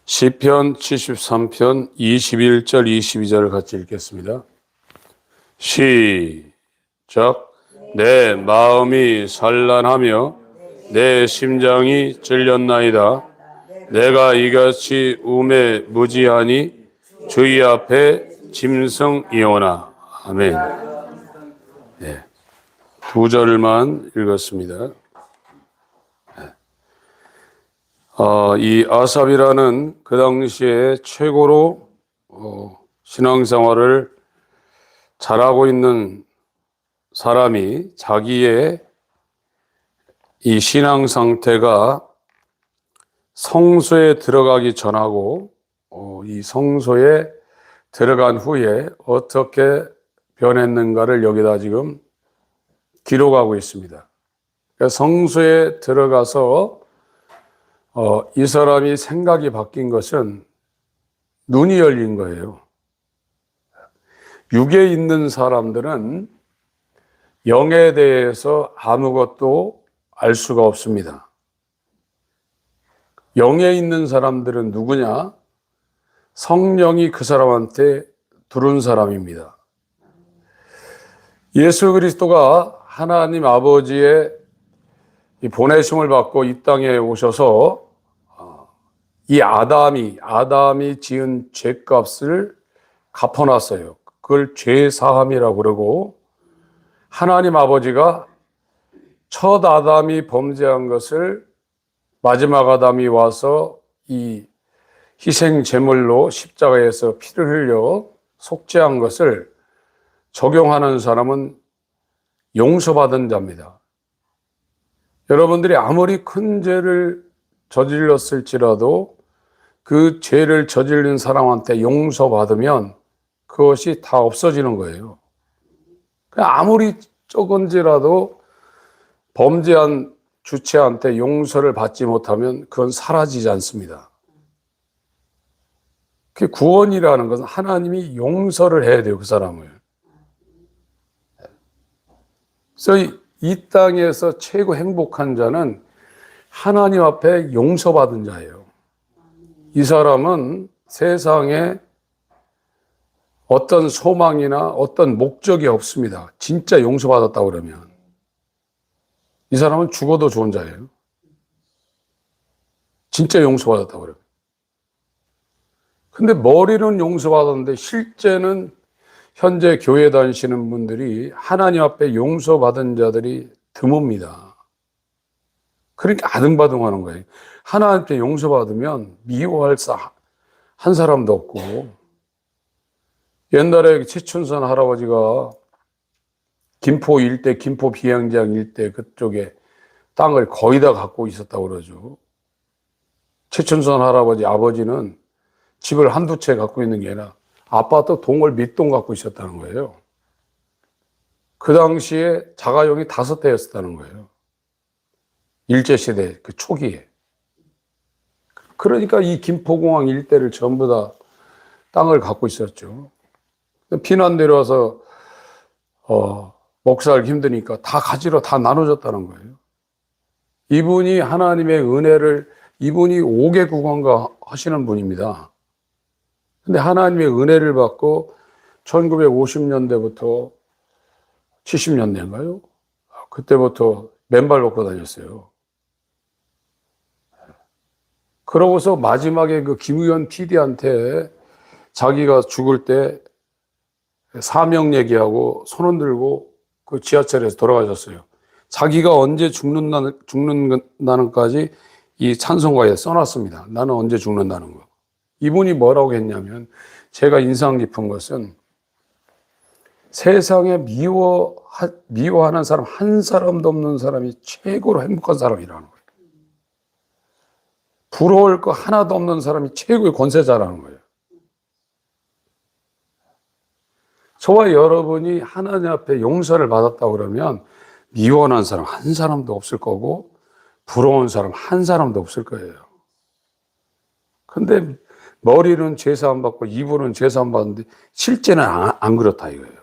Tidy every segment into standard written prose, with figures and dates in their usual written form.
시편 73편 21절 22절을 같이 읽겠습니다. 시작. 내 마음이 산란하며 내 심장이 찔렸나이다. 내가 이같이 우매 무지하니 주의 앞에 짐승이오나. 아멘. 네. 두 절만 읽었습니다. 이 아삽이라는 그 당시에 최고로 신앙생활을 잘하고 있는 사람이 자기의 이 신앙 상태가 성소에 들어가기 전하고 이 성소에 들어간 후에 어떻게 변했는가를 여기다 지금 기록하고 있습니다. 그러니까 성소에 들어가서 이 사람이 생각이 바뀐 것은 눈이 열린 거예요. 육에 있는 사람들은 영에 대해서 아무것도 알 수가 없습니다. 영에 있는 사람들은 누구냐? 성령이 그 사람한테 들은 사람입니다. 예수 그리스도가 하나님 아버지의 이 보내심을 받고 이 땅에 오셔서 이 아담이 지은 죄값을 갚아놨어요. 그걸 죄사함이라고 그러고, 하나님 아버지가 첫 아담이 범죄한 것을 마지막 아담이 와서 이 희생 제물로 십자가에서 피를 흘려 속죄한 것을 적용하는 사람은 용서받은 자입니다. 여러분들이 아무리 큰 죄를 저질렀을지라도 그 죄를 저지른 사람한테 용서받으면 그것이 다 없어지는 거예요. 아무리 적은 죄라도 범죄한 주체한테 용서를 받지 못하면 그건 사라지지 않습니다. 그 구원이라는 것은 하나님이 용서를 해야 돼요, 그 사람을. 그래서 이 땅에서 최고 행복한 자는 하나님 앞에 용서받은 자예요. 이 사람은 세상에 어떤 소망이나 어떤 목적이 없습니다. 진짜 용서받았다 그러면. 이 사람은 죽어도 좋은 자예요. 진짜 용서받았다 그러면. 근데 머리는 용서받았는데 실제는 현재 교회 다니시는 분들이 하나님 앞에 용서받은 자들이 드뭅니다. 그러니까 아등바등 하는 거예요. 하나님께 용서받으면 미워할 한 사람도 없고, 옛날에 최춘선 할아버지가 김포 일대, 김포 비행장 일대 그쪽에 땅을 거의 다 갖고 있었다고 그러죠. 최춘선 할아버지 아버지는 집을 한두 채 갖고 있는 게 아니라 아파트 동을 몇 동 갖고 있었다는 거예요. 그 당시에 자가용이 5대였다는 거예요. 일제시대 그 초기에. 그러니까 이 김포공항 일대를 전부 다 땅을 갖고 있었죠. 피난 내려와서 먹살기 힘드니까 다 가지러 다 나눠줬다는 거예요. 이분이 하나님의 은혜를, 이분이 5개 국왕과 하시는 분입니다. 근데 하나님의 은혜를 받고 1950년대부터 70년대인가요? 그때부터 맨발 놓고 다녔어요. 그러고서 마지막에 그 김의원 PD한테 자기가 죽을 때 사명 얘기하고 손 흔들고 그 지하철에서 돌아가셨어요. 자기가 언제 죽는다는까지 이 찬송가에 써놨습니다. 나는 언제 죽는다는 거. 이분이 뭐라고 했냐면, 제가 인상 깊은 것은 세상에 미워하는 사람 한 사람도 없는 사람이 최고로 행복한 사람이라는 거예요. 부러울 거 하나도 없는 사람이 최고의 권세자라는 거예요. 저와 여러분이 하나님 앞에 용서를 받았다고 그러면 미워하는 사람 한 사람도 없을 거고 부러운 사람 한 사람도 없을 거예요. 근데 머리는 제사함 받고 입으로는 제사함 받는데 실제는 안 그렇다 이거예요.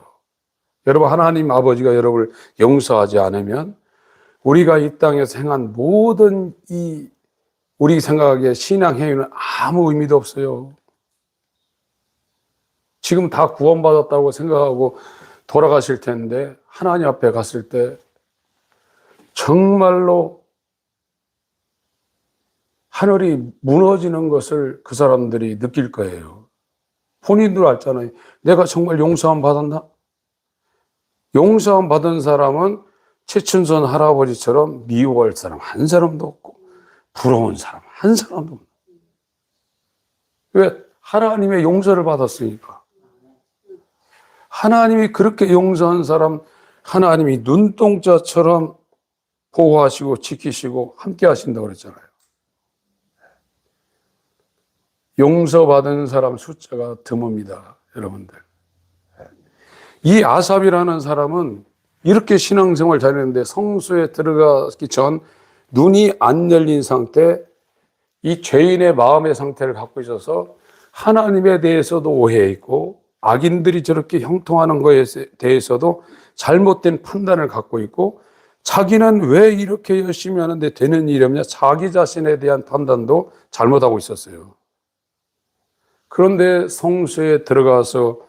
여러분, 하나님 아버지가 여러분을 용서하지 않으면 우리가 이 땅에서 행한 모든 우리 생각에 신앙 행위는 아무 의미도 없어요. 지금 다 구원받았다고 생각하고 돌아가실 텐데 하나님 앞에 갔을 때 정말로 하늘이 무너지는 것을 그 사람들이 느낄 거예요. 본인들 알잖아요. 내가 정말 용서함 받았나? 용서함 받은 사람은 최춘선 할아버지처럼 미워할 사람 한 사람도 없고 부러운 사람 한 사람도 없고. 왜? 하나님의 용서를 받았으니까. 하나님이 그렇게 용서한 사람 하나님이 눈동자처럼 보호하시고 지키시고 함께 하신다고 그랬잖아요. 용서받은 사람 숫자가 드뭅니다, 여러분들. 이 아삽이라는 사람은 이렇게 신앙생활 잘했는데 성소에 들어가기 전 눈이 안 열린 상태, 이 죄인의 마음의 상태를 갖고 있어서 하나님에 대해서도 오해했고 악인들이 저렇게 형통하는 것에 대해서도 잘못된 판단을 갖고 있고 자기는 왜 이렇게 열심히 하는데 되는 일이 없냐, 자기 자신에 대한 판단도 잘못하고 있었어요. 그런데 성소에 들어가서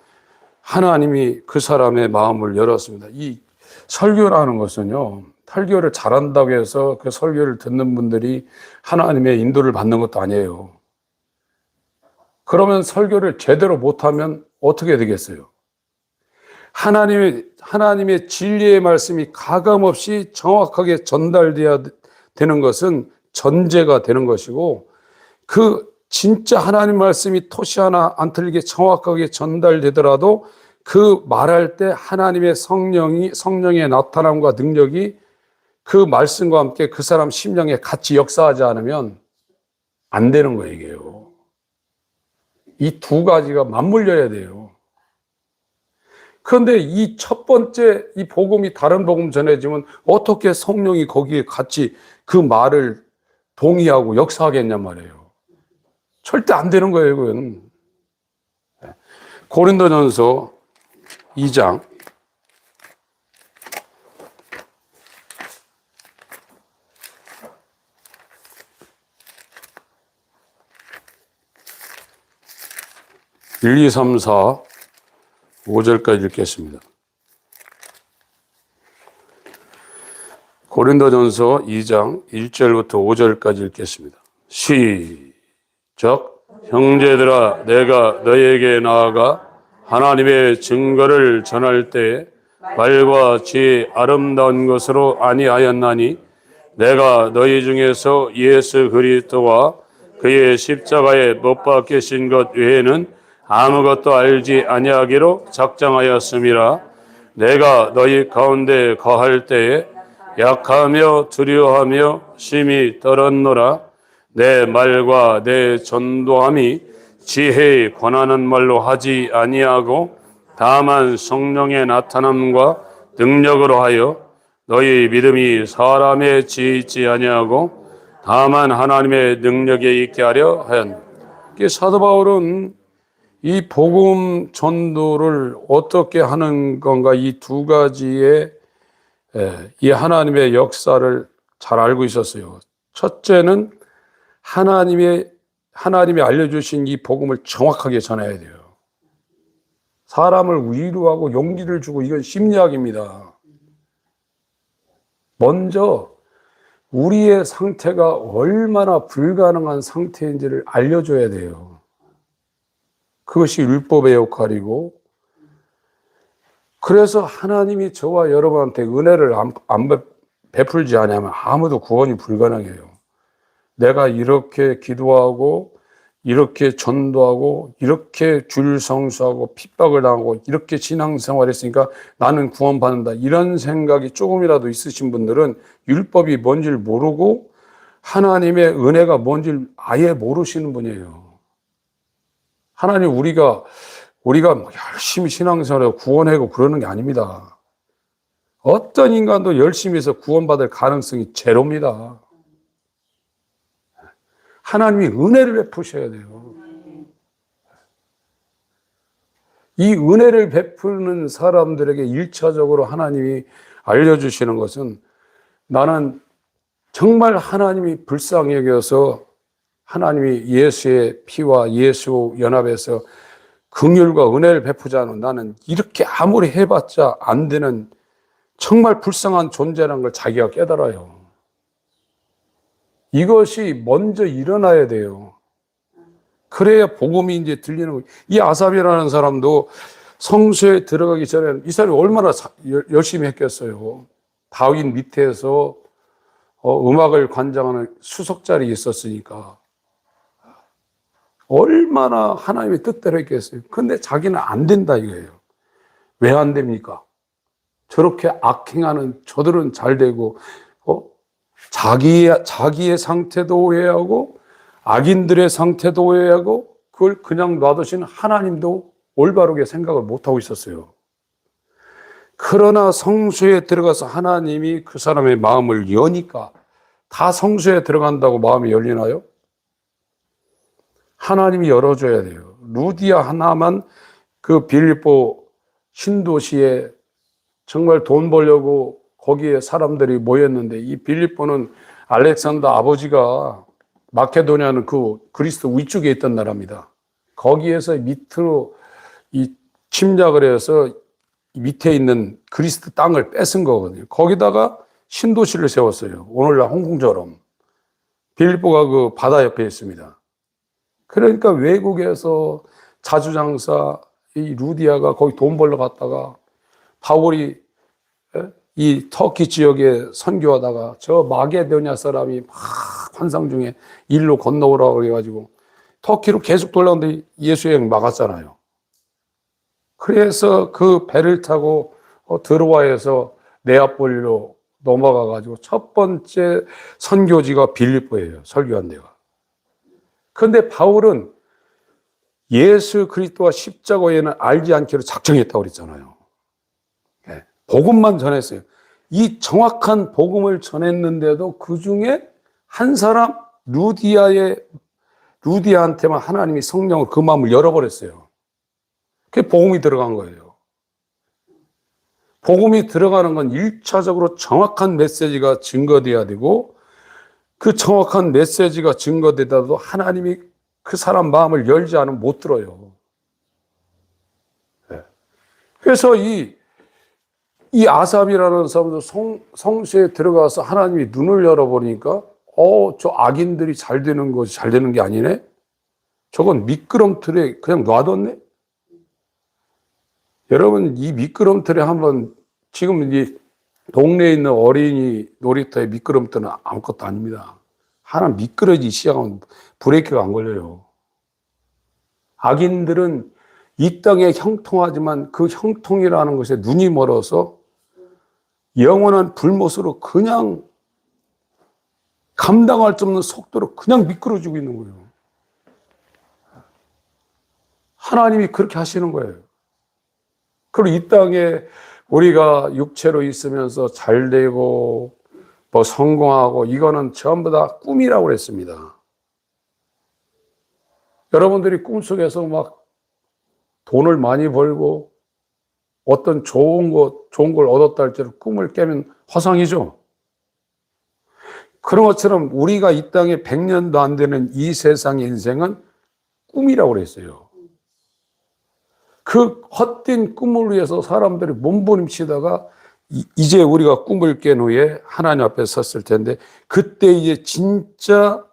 하나님이 그 사람의 마음을 열었습니다. 이 설교라는 것은요, 설교를 잘한다고 해서 그 설교를 듣는 분들이 하나님의 인도를 받는 것도 아니에요. 그러면 설교를 제대로 못하면 어떻게 되겠어요? 하나님의 진리의 말씀이 가감없이 정확하게 전달되어야 되는 것은 전제가 되는 것이고, 그 진짜 하나님 말씀이 토시 하나 안 틀리게 정확하게 전달되더라도 그 말할 때 하나님의 성령의 나타남과 능력이 그 말씀과 함께 그 사람 심령에 같이 역사하지 않으면 안 되는 거예요, 이게요. 이 두 가지가 맞물려야 돼요. 그런데 이 첫 번째 이 복음이 다른 복음 전해지면 어떻게 성령이 거기에 같이 그 말을 동의하고 역사하겠냔 말이에요. 절대 안 되는 거예요, 그건. 고린도전서 2장 1, 2, 3, 4, 5절까지 읽겠습니다. 고린도전서 2장 1절부터 5절까지 읽겠습니다. 시작. 형제들아, 내가 너희에게 나아가 하나님의 증거를 전할 때 말과 지혜 아름다운 것으로 아니하였나니 내가 너희 중에서 예수 그리스도와 그의 십자가에 못 박히신 것 외에는 아무것도 알지 아니하기로 작정하였음이라. 내가 너희 가운데 거할 때에 약하며 두려워하며 심히 떨었노라. 내 말과 내 전도함이 지혜에 권하는 말로 하지 아니하고 다만 성령의 나타남과 능력으로 하여 너희 믿음이 사람의 지혜에 있지 아니하고 다만 하나님의 능력에 있게 하려 하였노라. 사도 바울은 이 복음 전도를 어떻게 하는 건가, 이 두 가지의 이 하나님의 역사를 잘 알고 있었어요. 첫째는 하나님이 알려주신 이 복음을 정확하게 전해야 돼요. 사람을 위로하고 용기를 주고, 이건 심리학입니다. 먼저 우리의 상태가 얼마나 불가능한 상태인지를 알려줘야 돼요. 그것이 율법의 역할이고, 그래서 하나님이 저와 여러분한테 은혜를 안 베풀지 않으면 아무도 구원이 불가능해요. 내가 이렇게 기도하고 이렇게 전도하고 이렇게 줄 성수하고 핍박을 당하고 이렇게 신앙생활했으니까 나는 구원받는다, 이런 생각이 조금이라도 있으신 분들은 율법이 뭔지를 모르고 하나님의 은혜가 뭔지를 아예 모르시는 분이에요. 하나님, 우리가 열심히 신앙생활하고 구원하고 그러는 게 아닙니다. 어떤 인간도 열심히 해서 구원받을 가능성이 제로입니다. 하나님이 은혜를 베푸셔야 돼요. 이 은혜를 베푸는 사람들에게 1차적으로 하나님이 알려주시는 것은, 나는 정말 하나님이 불쌍히 여겨서 하나님이 예수의 피와 예수 연합에서 긍휼과 은혜를 베푸자는 나는 이렇게 아무리 해봤자 안 되는 정말 불쌍한 존재라는 걸 자기가 깨달아요. 이것이 먼저 일어나야 돼요. 그래야 복음이 이제 들리는 거예요. 이 아삽이라는 사람도 성소에 들어가기 전에 이 사람이 얼마나 열심히 했겠어요. 다윗 밑에서 음악을 관장하는 수석자리에 있었으니까 얼마나 하나님의 뜻대로 했겠어요. 근데 자기는 안 된다 이거예요. 왜 안 됩니까? 저렇게 악행하는 저들은 잘 되고 자기의 상태도 오해하고 악인들의 상태도 오해하고 그걸 그냥 놔두시는 하나님도 올바르게 생각을 못하고 있었어요. 그러나 성소에 들어가서 하나님이 그 사람의 마음을 여니까 다 성소에 들어간다고 마음이 열리나요? 하나님이 열어줘야 돼요. 루디아 하나만 그 빌립보 신도시에 정말 돈 벌려고 거기에 사람들이 모였는데 이 빌립보는 알렉산더 아버지가 마케도니아는 그 그리스 위쪽에 있던 나라입니다. 거기에서 밑으로 이 침략을 해서 밑에 있는 그리스 땅을 뺏은 거거든요. 거기다가 신도시를 세웠어요. 오늘날 홍콩처럼. 빌립보가 그 바다 옆에 있습니다. 그러니까 외국에서 자주장사 이 루디아가 거기 돈 벌러 갔다가 바울이 이 터키 지역에 선교하다가 저 마게도냐 사람이 막 환상 중에 일로 건너오라고 해가지고 터키로 계속 돌아오는데 예수 여행 막았잖아요. 그래서 그 배를 타고 드로아에서 네아폴리로 넘어가가지고 첫 번째 선교지가 빌립보예요. 설교한 데가. 그런데 바울은 예수 그리스도와 십자가에는 알지 않기로 작정했다고 그랬잖아요. 복음만 전했어요. 이 정확한 복음을 전했는데도 그 중에 한 사람 루디아한테만 하나님이 성령을 그 마음을 열어버렸어요. 그게 복음이 들어간 거예요. 복음이 들어가는 건 1차적으로 정확한 메시지가 증거돼야 되고 그 정확한 메시지가 증거되다도 하나님이 그 사람 마음을 열지 않으면 못 들어요. 그래서 이 아삽이라는 사람도 성소에 들어가서 하나님이 눈을 열어보니까 저 악인들이 잘 되는 것이 잘 되는 게 아니네? 저건 미끄럼틀에 그냥 놔뒀네? 여러분 이 미끄럼틀에 한번 지금 이 동네에 있는 어린이 놀이터의 미끄럼틀은 아무것도 아닙니다. 하나 미끄러지기 시작하면 브레이크가 안 걸려요. 악인들은 이 땅에 형통하지만 그 형통이라는 것에 눈이 멀어서 영원한 불못으로 그냥 감당할 수 없는 속도로 그냥 미끄러지고 있는 거예요. 하나님이 그렇게 하시는 거예요. 그리고 이 땅에 우리가 육체로 있으면서 잘 되고 뭐 성공하고 이거는 전부 다 꿈이라고 그랬습니다. 여러분들이 꿈속에서 막 돈을 많이 벌고 어떤 좋은 걸 얻었다 할지라도 꿈을 깨면 화상이죠. 그런 것처럼 우리가 이 땅에 100년도 안 되는 이 세상의 인생은 꿈이라고 그랬어요. 그 헛된 꿈을 위해서 사람들이 몸부림치다가 이제 우리가 꿈을 깬 후에 하나님 앞에 섰을 텐데 그때 이제 진짜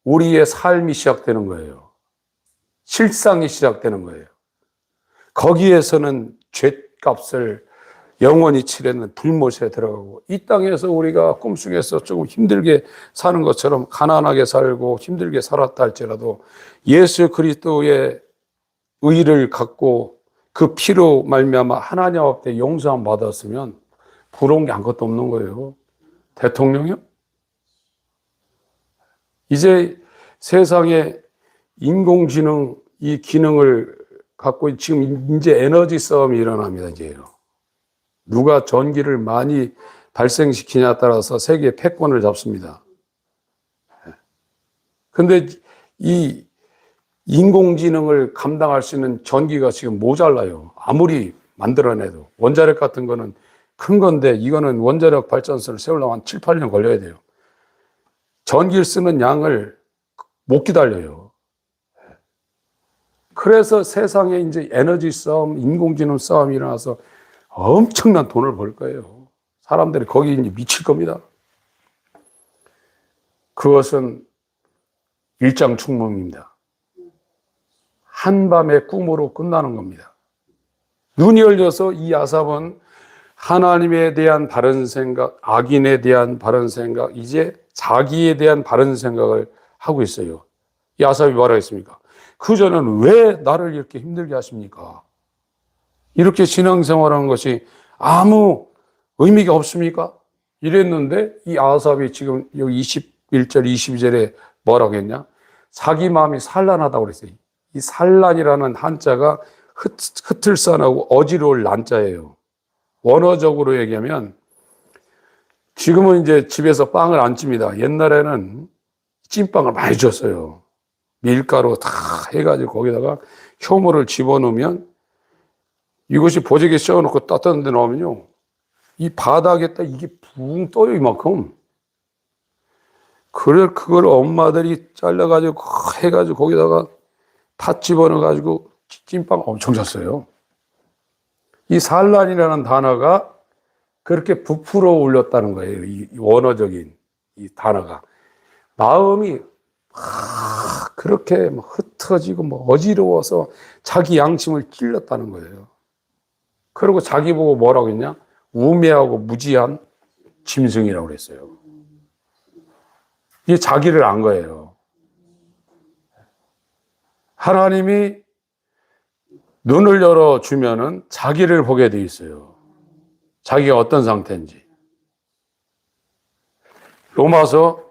우리의 삶이 시작되는 거예요. 실상이 시작되는 거예요. 거기에서는 죗값을 영원히 치르는 불못에 들어가고 이 땅에서 우리가 꿈속에서 조금 힘들게 사는 것처럼 가난하게 살고 힘들게 살았다 할지라도 예수 그리스도의 의를 갖고 그 피로 말미암아 하나님 앞에 용서함 받았으면 부러운 게 아무것도 없는 거예요. 대통령이요? 이제 세상에 인공지능 이 기능을 갖고 지금 이제 에너지 싸움이 일어납니다. 이제요. 누가 전기를 많이 발생시키냐에 따라서 세계 패권을 잡습니다. 그런데 이 인공지능을 감당할 수 있는 전기가 지금 모자라요. 아무리 만들어내도. 원자력 같은 거는 큰 건데 이거는 원자력 발전소를 세우려면 한 7, 8년 걸려야 돼요. 전기를 쓰는 양을 못 기다려요. 그래서 세상에 이제 에너지 싸움, 인공지능 싸움이 일어나서 엄청난 돈을 벌 거예요. 사람들이 거기 이제 미칠 겁니다. 그것은 일장춘몽입니다. 한밤의 꿈으로 끝나는 겁니다. 눈이 열려서 이 아삽은 하나님에 대한 바른 생각, 악인에 대한 바른 생각, 이제 자기에 대한 바른 생각을 하고 있어요. 이 아삽이 뭐라 했습니까? 그전에는 왜 나를 이렇게 힘들게 하십니까? 이렇게 신앙생활하는 것이 아무 의미가 없습니까? 이랬는데 이 아삽이 지금 여기 21절, 22절에 뭐라고 했냐? 자기 마음이 산란하다고 그랬어요. 이 산란이라는 한자가 흐틀산하고 어지러울 난자예요. 원어적으로 얘기하면 지금은 이제 집에서 빵을 안 찝니다. 옛날에는 찐빵을 많이 줬어요. 밀가루 다 해가지고 거기다가 효모를 집어넣으면 이것이 보재기에 씌워놓고 따뜻한 데 넣으면요. 이 바닥에다 이게 붕 떠요, 이만큼. 그걸 엄마들이 잘라가지고 해가지고 거기다가 팥 집어넣어가지고 찐빵 엄청 줬어요. 이 산란이라는 단어가 그렇게 부풀어 올렸다는 거예요. 이 원어적인 이 단어가. 마음이 그렇게 흩어지고 어지러워서 자기 양심을 찔렀다는 거예요. 그리고 자기 보고 뭐라고 했냐? 우매하고 무지한 짐승이라고 그랬어요. 이게 자기를 안 거예요. 하나님이 눈을 열어주면은 자기를 보게 돼 있어요. 자기가 어떤 상태인지. 로마서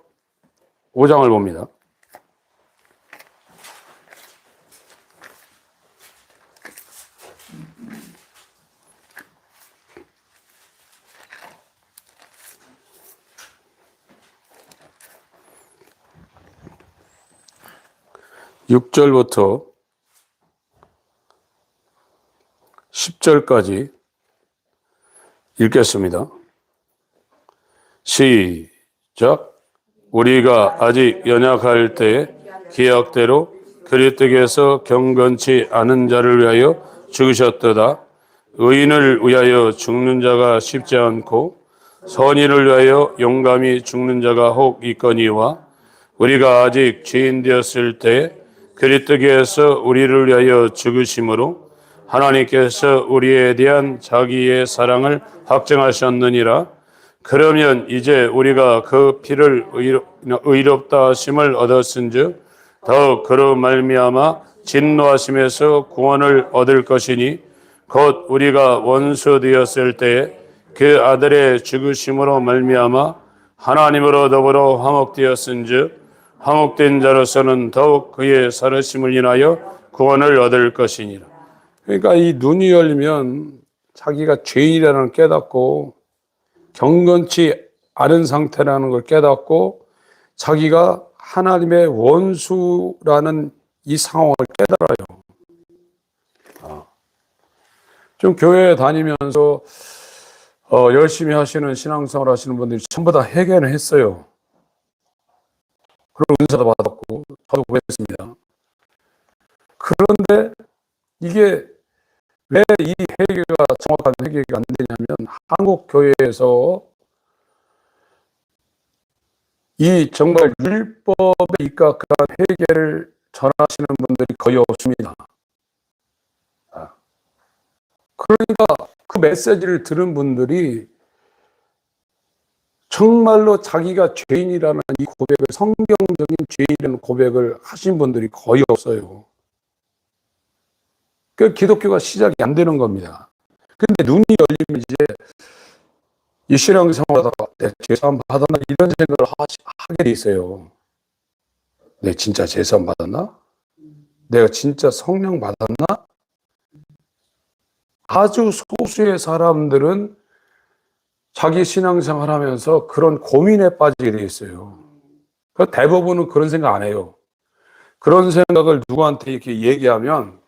5장을 봅니다. 6절부터 10절까지 읽겠습니다. 시작. 우리가 아직 연약할 때 기약대로 그리스도께서 경건치 않은 자를 위하여 죽으셨도다. 의인을 위하여 죽는 자가 쉽지 않고 선인을 위하여 용감히 죽는 자가 혹 있거니와 우리가 아직 죄인 되었을 때 그리스도께서 우리를 위하여 죽으심으로 하나님께서 우리에 대한 자기의 사랑을 확증하셨느니라. 그러면 이제 우리가 그 피를 의롭다 하심을 얻었은즉 더욱 그로 말미암아 진노하심에서 구원을 얻을 것이니 곧 우리가 원수 되었을 때 그 아들의 죽으심으로 말미암아 하나님으로 더불어 화목되었은즉 화목된 자로서는 더욱 그의 살으심을 인하여 구원을 얻을 것이니라. 그러니까 이 눈이 열리면 자기가 죄인이라는 걸 깨닫고 경건치 않은 상태라는 걸 깨닫고 자기가 하나님의 원수라는 이 상황을 깨달아요. 좀 교회에 다니면서 열심히 하시는 신앙생활 하시는 분들이 전부 다 회개는 했어요. 그런 은사도 받았고 저도 그랬습니다. 그런데 이게 왜 이 회개가 정확한 회개가 안 되냐면 한국 교회에서 이 정말 율법에 입각한 회개를 전하시는 분들이 거의 없습니다. 그러니까 그 메시지를 들은 분들이 정말로 자기가 죄인이라는 이 고백을, 성경적인 죄인이라는 고백을 하신 분들이 거의 없어요. 그 기독교가 시작이 안 되는 겁니다. 근데 눈이 열리면 이제 이 신앙생활하다가 내 죄사함 받았나 이런 생각을 하게 돼 있어요. 내 진짜 죄사함 받았나? 내가 진짜 성령 받았나? 아주 소수의 사람들은 자기 신앙생활 하면서 그런 고민에 빠지게 돼 있어요. 대부분은 그런 생각 안 해요. 그런 생각을 누구한테 이렇게 얘기하면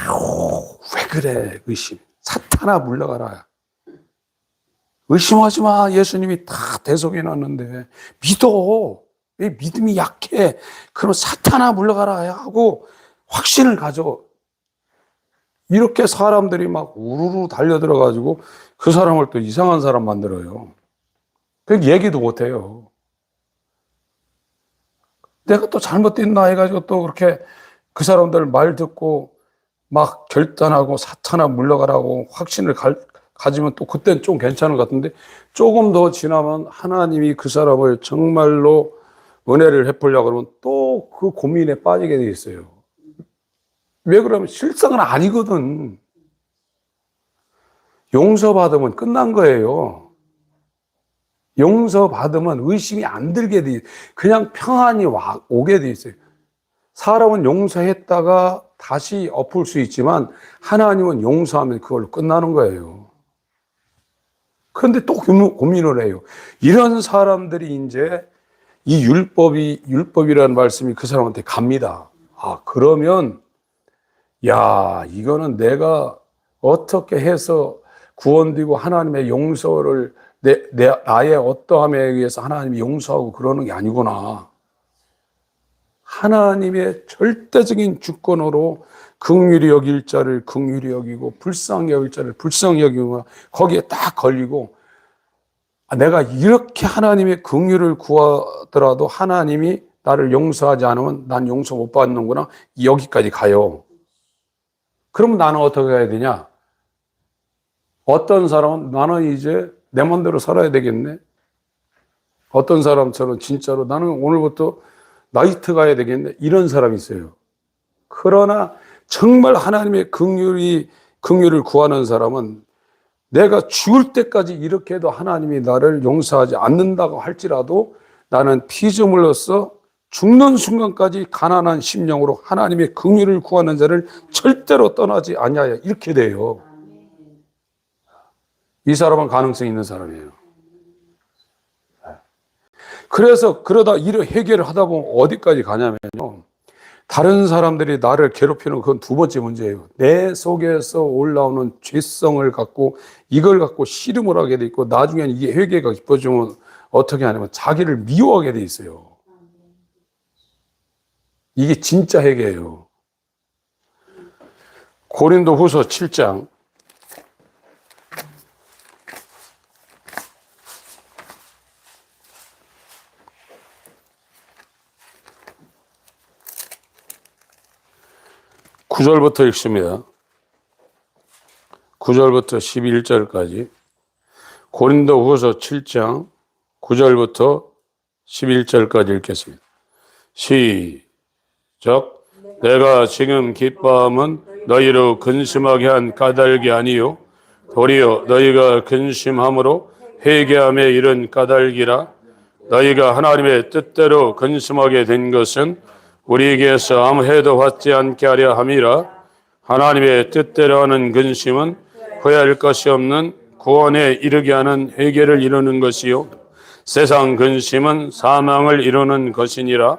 아우, 왜 그래? 의심. 사탄아 물러가라. 의심하지 마. 예수님이 다 대속해 놨는데 믿어. 왜 믿음이 약해? 그럼 사탄아 물러가라 하고 확신을 가져. 이렇게 사람들이 막 우르르 달려들어가지고 그 사람을 또 이상한 사람 만들어요. 그 얘기도 못해요. 내가 또 잘못됐나 해가지고 또 그렇게 그 사람들 말 듣고 막 결단하고 사탄아 물러가라고 확신을 가지면 또 그땐 좀 괜찮은 것 같은데 조금 더 지나면 하나님이 그 사람을 정말로 은혜를 베풀려고 그러면 또 그 고민에 빠지게 돼 있어요. 왜 그러면 실상은 아니거든. 용서받으면 끝난 거예요. 용서받으면 의심이 안 들게 돼, 그냥 평안이 오게 돼 있어요. 사람은 용서했다가 다시 엎을 수 있지만 하나님은 용서하면 그걸로 끝나는 거예요. 그런데 또 고민을 해요. 이런 사람들이 이제 이 율법이라는 말씀이 그 사람한테 갑니다. 아, 그러면, 야, 이거는 내가 어떻게 해서 구원되고 하나님의 용서를 나의 어떠함에 의해서 하나님이 용서하고 그러는 게 아니구나. 하나님의 절대적인 주권으로 긍휼히 여길 자를 긍휼히 여기고 불쌍히 여길 자를 불쌍히 여기고 거기에 딱 걸리고 내가 이렇게 하나님의 긍휼을 구하더라도 하나님이 나를 용서하지 않으면 난 용서 못 받는구나. 여기까지 가요. 그러면 나는 어떻게 해야 되냐? 어떤 사람은 나는 이제 내 마음대로 살아야 되겠네. 어떤 사람처럼 진짜로 나는 오늘부터 나이트 가야 되겠네. 이런 사람이 있어요. 그러나 정말 하나님의 긍휼을 구하는 사람은 내가 죽을 때까지 이렇게 해도 하나님이 나를 용서하지 않는다고 할지라도 나는 피조물로서 죽는 순간까지 가난한 심령으로 하나님의 긍휼을 구하는 자를 절대로 떠나지 아니하여 이렇게 돼요. 이 사람은 가능성이 있는 사람이에요. 그래서 그러다 이런 해결을 하다 보면 어디까지 가냐면요. 다른 사람들이 나를 괴롭히는 그건 두 번째 문제예요. 내 속에서 올라오는 죄성을 갖고 이걸 갖고 씨름을 하게 돼 있고 나중에는 이게 회개가 깊어지면 어떻게 하냐면 자기를 미워하게 돼 있어요. 이게 진짜 회개예요. 고린도후서 7장 9절부터 읽습니다. 9절부터 11절까지 고린도후서 7장 9절부터 11절까지 읽겠습니다. 시작. 내가 지금 기뻐함은 너희로 근심하게 한 까닭이 아니요 도리어 너희가 근심함으로 회개함에 이른 까닭이라. 너희가 하나님의 뜻대로 근심하게 된 것은 우리에게서 아무 해도 받지 않게 하려 함이라. 하나님의 뜻대로 하는 근심은 후회할 것이 없는 구원에 이르게 하는 회개를 이루는 것이요 세상 근심은 사망을 이루는 것이니라.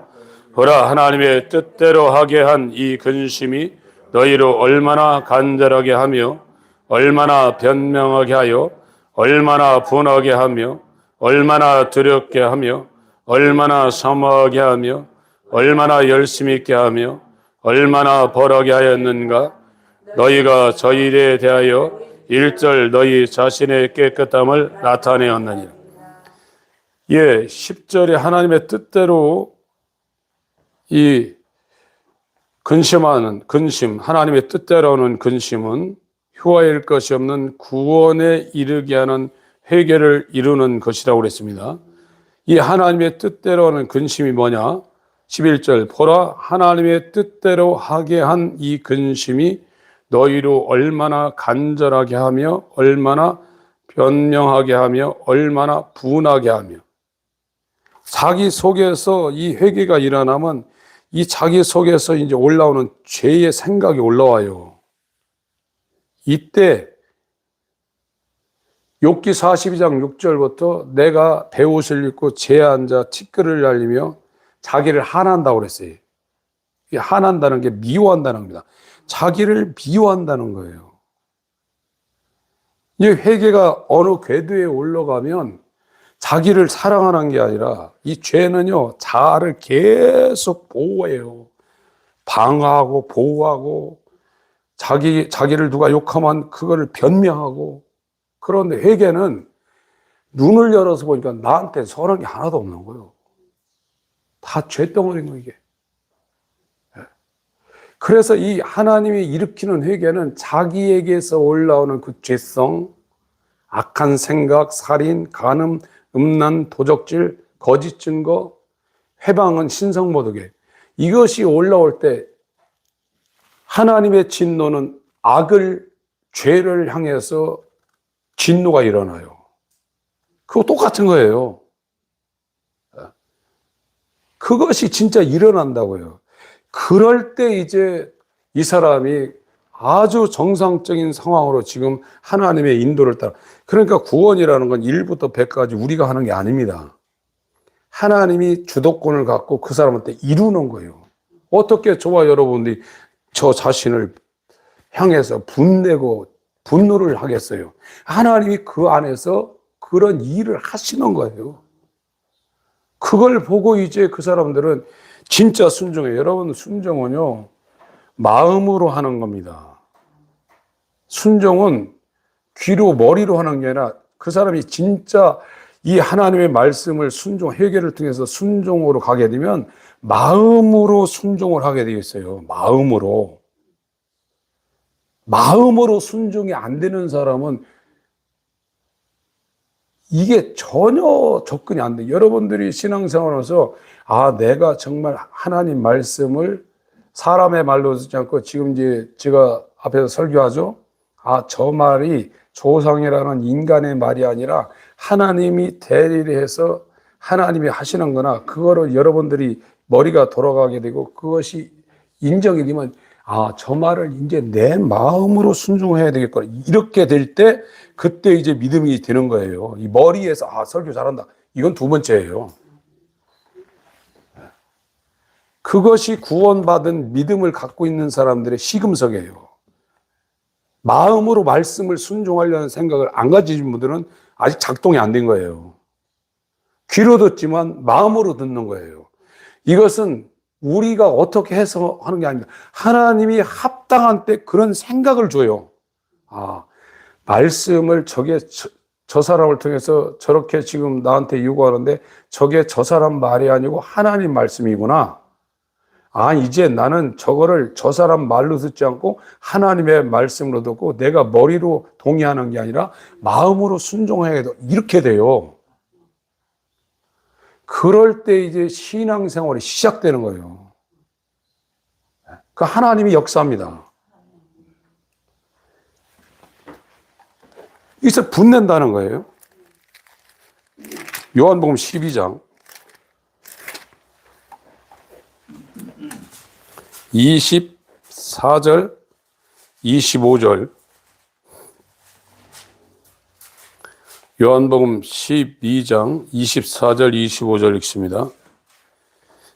보라, 하나님의 뜻대로 하게 한 이 근심이 너희로 얼마나 간절하게 하며 얼마나 변명하게 하여 얼마나 분하게 하며 얼마나 두렵게 하며 얼마나 사모하게 하며 얼마나 열심히 있게 하며 얼마나 벌하게 하였는가. 너희가 저 일에 대하여 1절 너희 자신의 깨끗함을 나타내었느니라. 예, 10절에 하나님의 뜻대로 이 근심, 하나님의 뜻대로 하는 근심은 휴화일 것이 없는 구원에 이르게 하는 회개를 이루는 것이라고 그랬습니다. 이 하나님의 뜻대로 하는 근심이 뭐냐? 11절, 보라, 하나님의 뜻대로 하게 한 이 근심이 너희로 얼마나 간절하게 하며 얼마나 변명하게 하며 얼마나 분하게 하며. 자기 속에서 이 회개가 일어나면 이 자기 속에서 이제 올라오는 죄의 생각이 올라와요. 이때 욥기 42장 6절부터 내가 베옷을 입고 재에 앉아 티끌을 날리며 자기를 한한다고 그랬어요. 한한다는 게 미워한다는 겁니다. 자기를 미워한다는 거예요. 이 회개가 어느 궤도에 올라가면 자기를 사랑하는 게 아니라 이 죄는요, 자아를 계속 보호해요. 방어하고 보호하고 자기를 누가 욕하면 그거를 변명하고. 그런데 회개는 눈을 열어서 보니까 나한테 선한 게 하나도 없는 거예요. 다 죄덩어리인 거예요, 이게. 그래서 이 하나님이 일으키는 회개는 자기에게서 올라오는 그 죄성, 악한 생각, 살인, 간음, 음란, 도적질, 거짓 증거, 회방은 신성모독에 이것이 올라올 때 하나님의 진노는 악을, 죄를 향해서 진노가 일어나요. 그거 똑같은 거예요. 그것이 진짜 일어난다고요. 그럴 때 이제 이 사람이 아주 정상적인 상황으로 지금 하나님의 인도를 따라. 그러니까 구원이라는 건 1부터 100까지 우리가 하는 게 아닙니다. 하나님이 주도권을 갖고 그 사람한테 이루는 거예요. 어떻게 저와 여러분들이 저 자신을 향해서 분내고 분노를 하겠어요? 하나님이 그 안에서 그런 일을 하시는 거예요. 그걸 보고 이제 그 사람들은 진짜 순종해요. 여러분, 순종은요, 마음으로 하는 겁니다. 순종은 귀로 머리로 하는 게 아니라 그 사람이 진짜 이 하나님의 말씀을 회개를 통해서 순종으로 가게 되면 마음으로 순종을 하게 되어 있어요. 마음으로 순종이 안 되는 사람은 이게 전혀 접근이 안 돼요. 여러분들이 신앙생활에서 내가 정말 하나님 말씀을 사람의 말로 듣지 않고 지금 이제 제가 앞에서 설교하죠. 저 말이 조상이라는 인간의 말이 아니라 하나님이 대리를 해서 하나님이 하시는 거나 그거를 여러분들이 머리가 돌아가게 되고 그것이 인정이 되면 저 말을 이제 내 마음으로 순종해야 되겠구나. 이렇게 될 때 그때 이제 믿음이 되는 거예요. 이 머리에서 설교 잘한다. 이건 두 번째예요. 그것이 구원받은 믿음을 갖고 있는 사람들의 시금석이에요. 마음으로 말씀을 순종하려는 생각을 안 가지신 분들은 아직 작동이 안 된 거예요. 귀로 듣지만 마음으로 듣는 거예요. 이것은 우리가 어떻게 해서 하는 게 아닙니다. 하나님이 합당한 때 그런 생각을 줘요. 말씀을 저 사람을 통해서 저렇게 지금 나한테 요구하는데 저게 저 사람 말이 아니고 하나님 말씀이구나. 이제 나는 저거를 저 사람 말로 듣지 않고 하나님의 말씀으로 듣고 내가 머리로 동의하는 게 아니라 마음으로 순종해야 돼. 이렇게 돼요. 그럴 때 이제 신앙생활이 시작되는 거예요. 그 하나님이 역사합니다. 여기서 분낸다는 거예요. 요한복음 12장 24절 25절 요한복음 12장 24절 25절 읽습니다.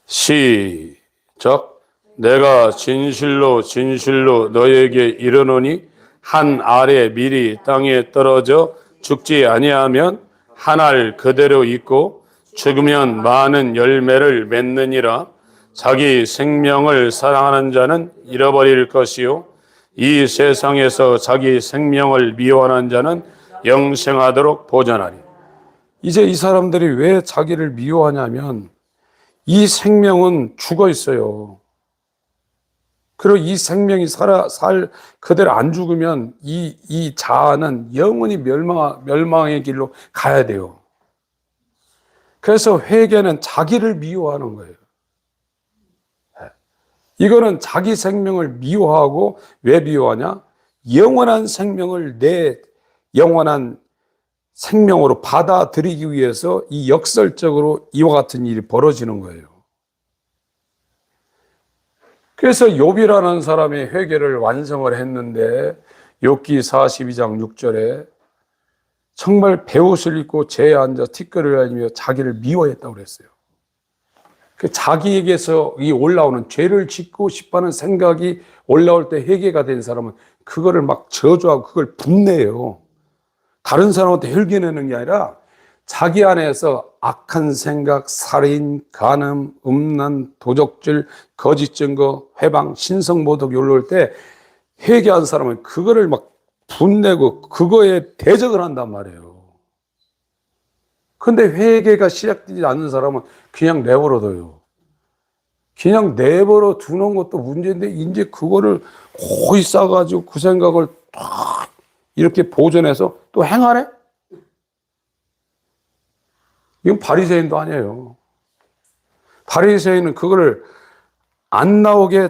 시작. 내가 진실로 진실로 너에게 이르노니 한 알에 밀이 땅에 떨어져 죽지 아니하면 한 알 그대로 있고 죽으면 많은 열매를 맺느니라. 자기 생명을 사랑하는 자는 잃어버릴 것이요 이 세상에서 자기 생명을 미워하는 자는 영생하도록 보전하리. 이제 이 사람들이 왜 자기를 미워하냐면 이 생명은 죽어 있어요. 그리고 이 생명이 그대로 안 죽으면 이 자아는 영원히 멸망의 길로 가야 돼요. 그래서 회개는 자기를 미워하는 거예요. 이거는 자기 생명을 미워하고 왜 미워하냐? 영원한 생명을 내 영원한 생명으로 받아들이기 위해서 이 역설적으로 이와 같은 일이 벌어지는 거예요. 그래서 욥이라는 사람의 회개를 완성을 했는데 욥기 42장 6절에 정말 베옷을 입고 재에 앉아 티끌을 날리며 자기를 미워했다고 그랬어요. 그 자기에게서 이 올라오는 죄를 짓고 싶어하는 생각이 올라올 때 회개가 된 사람은 그거를 막 저주하고 그걸 분내요. 다른 사람한테 혈기내는 게 아니라 자기 안에서 악한 생각, 살인, 간음, 음란, 도적질, 거짓 증거, 회방, 신성모독이 올라올 때 회개한 사람은 그거를 막 분내고 그거에 대적을 한단 말이에요. 근데 회개가 시작되지 않는 사람은 그냥 내버려둬요. 그냥 내버려 두는 것도 문제인데 이제 그거를 고이 싸가지고 그 생각을 딱 이렇게 보존해서 또 행하래? 이건 바리새인도 아니에요. 바리새인은 그거를 안 나오게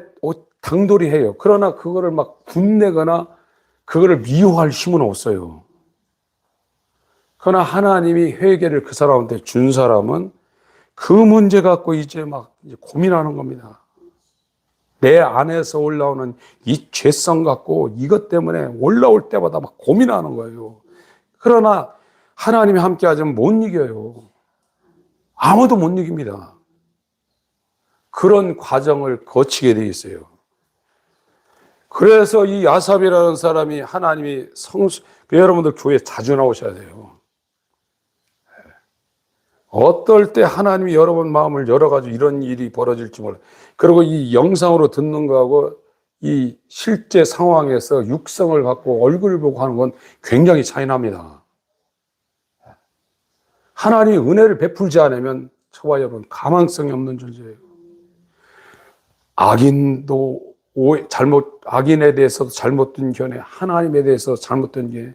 당돌이 해요. 그러나 그거를 막 분내거나 그거를 미워할 힘은 없어요. 그러나 하나님이 회개를 그 사람한테 준 사람은 그 문제 갖고 이제 막 고민하는 겁니다. 내 안에서 올라오는 이 죄성 갖고 이것 때문에 올라올 때마다 막 고민하는 거예요. 그러나 하나님이 함께 하자면 못 이겨요. 아무도 못 이깁니다. 그런 과정을 거치게 돼 있어요. 그래서 이 야삽이라는 사람이 하나님이 여러분들 교회 자주 나오셔야 돼요. 어떨 때 하나님이 여러분 마음을 열어가지고 이런 일이 벌어질지 몰라요. 그리고 이 영상으로 듣는 거하고 이 실제 상황에서 육성을 갖고 얼굴을 보고 하는 건 굉장히 차이 납니다. 하나님이 은혜를 베풀지 않으면 저와 여러분 가망성이 없는 존재예요. 악인에 대해서 잘못된 견해, 하나님에 대해서 잘못된 견해,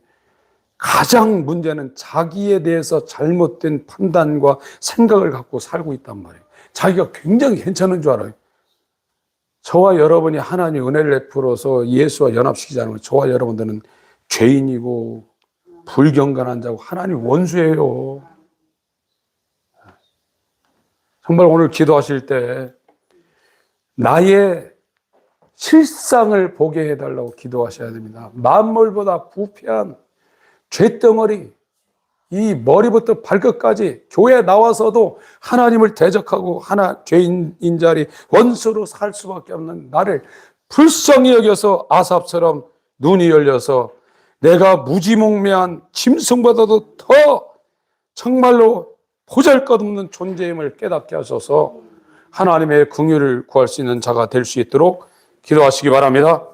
가장 문제는 자기에 대해서 잘못된 판단과 생각을 갖고 살고 있단 말이에요. 자기가 굉장히 괜찮은 줄 알아요. 저와 여러분이 하나님의 은혜를 베풀어서 예수와 연합시키지 않으면 저와 여러분들은 죄인이고 불경건한 자고 하나님 원수예요. 정말 오늘 기도하실 때 나의 실상을 보게 해달라고 기도하셔야 됩니다. 만물보다 부패한 죄덩어리, 이 머리부터 발끝까지 교회에 나와서도 하나님을 대적하고 죄인인 자리 원수로 살 수밖에 없는 나를 불쌍히 여겨서 아삽처럼 눈이 열려서 내가 무지몽매한 짐승보다도 더 정말로 보잘것없는 존재임을 깨닫게 하셔서 하나님의 긍휼을 구할 수 있는 자가 될 수 있도록 기도하시기 바랍니다.